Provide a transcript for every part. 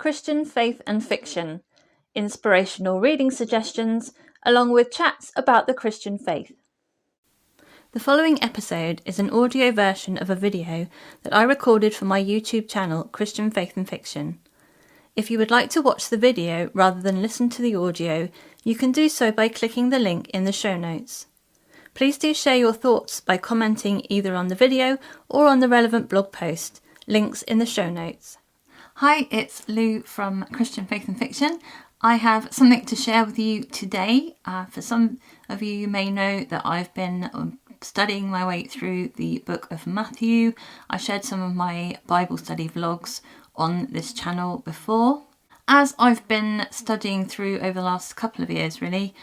Christian faith and fiction, inspirational reading suggestions, along with chats about the Christian faith. The following episode is an audio version of a video that I recorded for my YouTube channel, Christian Faith and Fiction. If you would like to watch the video rather than listen to the audio, you can do so by clicking the link in the show notes. Please do share your thoughts by commenting either on the video or on the relevant blog post, links in the show notes. Hi, it's Lou from Christian Faith and Fiction. I have something to share with you today. For some of you, you may know that I've been studying my way through the book of Matthew. I shared some of my Bible study vlogs on this channel before. As I've been studying through over the last couple of years, really,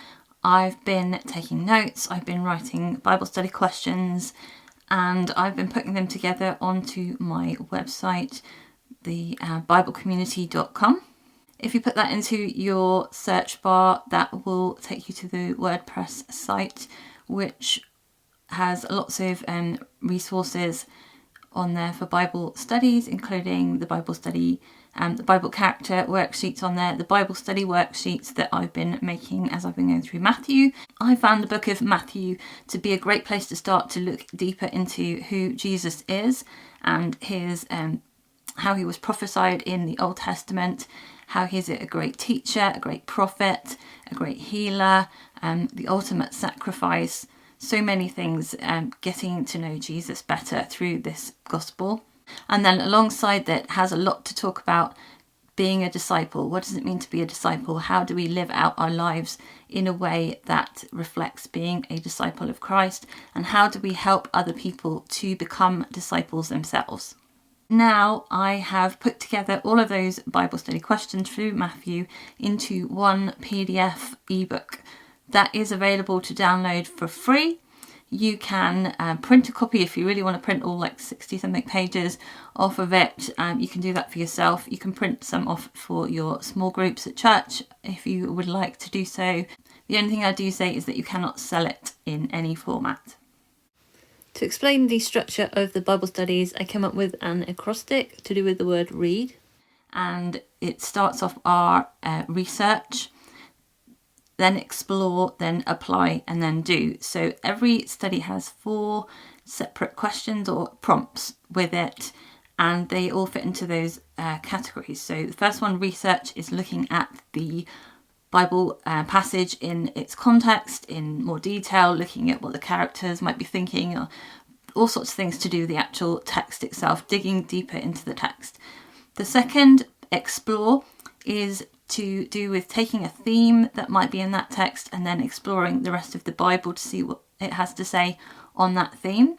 I've been taking notes, I've been writing Bible study questions, and I've been putting them together onto my website, the biblecommunity.com. If you put that into your search bar, that will take you to the WordPress site, which has lots of resources on there for Bible studies, including the Bible study, the Bible character worksheets on there, the Bible study worksheets that I've been making as I've been going through Matthew. I found the book of Matthew to be a great place to start to look deeper into who Jesus is and his how he was prophesied in the Old Testament, how he's a great teacher, a great prophet, a great healer, the ultimate sacrifice. So many things, getting to know Jesus better through this gospel. And then alongside that has a lot to talk about being a disciple. What does it mean to be a disciple? How do we live out our lives in a way that reflects being a disciple of Christ? And how do we help other people to become disciples themselves? Now I have put together all of those Bible study questions through Matthew into one PDF ebook that is available to download for free. You can print a copy if you really want to print all like 60 something pages off of it. You can do that for yourself. You can print some off for your small groups at church if you would like to do so. The only thing I do say is that you cannot sell it in any format. To explain the structure of the Bible studies, I came up with an acrostic to do with the word read. And it starts off our research, then explore, then apply, and then do. So every study has 4 separate questions or prompts with it, and they all fit into those categories. So the first one, research, is looking at the Bible passage in its context in more detail, looking at what the characters might be thinking, or all sorts of things to do with the actual text itself, digging deeper into the text. The second, explore, is to do with taking a theme that might be in that text and then exploring the rest of the Bible to see what it has to say on that theme.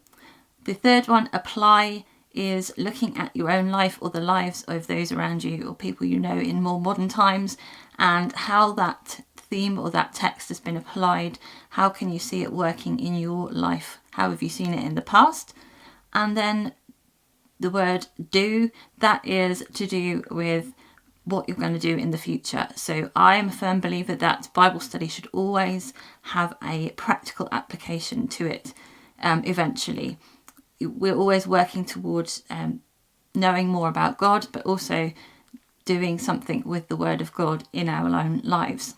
The third one, apply, is looking at your own life or the lives of those around you or people you know in more modern times and how that theme or that text has been applied. How can you see it working in your life? How have you seen it in the past? And then the word do, that is to do with what you're going to do in the future. So I am a firm believer that Bible study should always have a practical application to it eventually. We're always working towards knowing more about God, but also doing something with the Word of God in our own lives.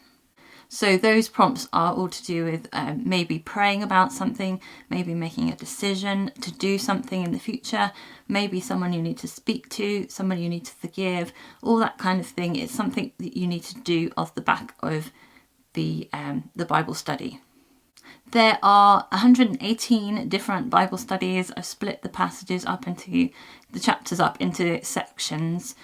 So those prompts are all to do with maybe praying about something, maybe making a decision to do something in the future, maybe someone you need to speak to, someone you need to forgive, all that kind of thing. It's something that you need to do off the back of the Bible study. There are 118 different Bible studies. I've split the passages up into the chapters up into sections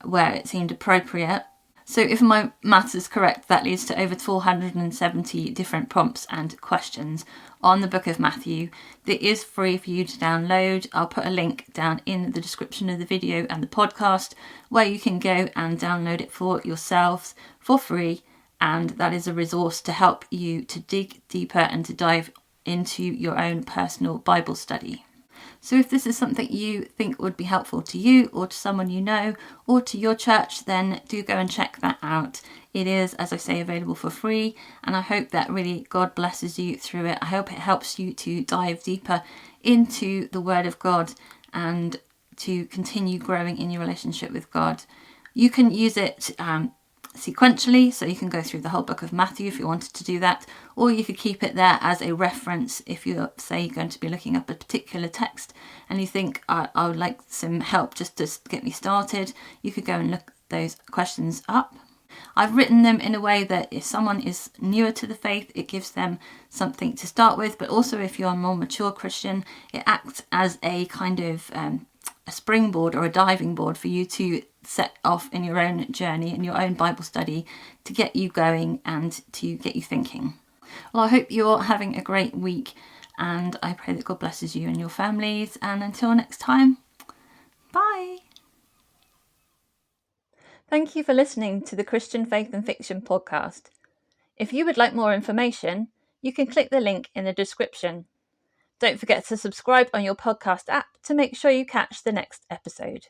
where it seemed appropriate. So if my maths is correct, that leads to over 470 different prompts and questions on the book of Matthew. It is free for you to download. I'll put a link down in the description of the video and the podcast where you can go and download it for yourselves for free. And that is a resource to help you to dig deeper and to dive into your own personal Bible study. So if this is something you think would be helpful to you or to someone you know or to your church, then do go and check that out. It is, as I say, available for free, and I hope that really God blesses you through it. I hope it helps you to dive deeper into the Word of God and to continue growing in your relationship with God. You can use it sequentially, so you can go through the whole book of Matthew if you wanted to do that, or you could keep it there as a reference if you're, say, going to be looking up a particular text and you think, I would like some help just to get me started. You could go and look those questions up. I've written them in a way that if someone is newer to the faith, it gives them something to start with, but also if you're a more mature Christian, it acts as a kind of a springboard or a diving board for you to set off in your own journey, in your own Bible study, to get you going and to get you thinking. Well, I hope you're having a great week, and I pray that God blesses you and your families. And until next time, bye. Thank you for listening to the Christian Faith and Fiction podcast. If you would like more information, you can click the link in the description. Don't forget to subscribe on your podcast app to make sure you catch the next episode.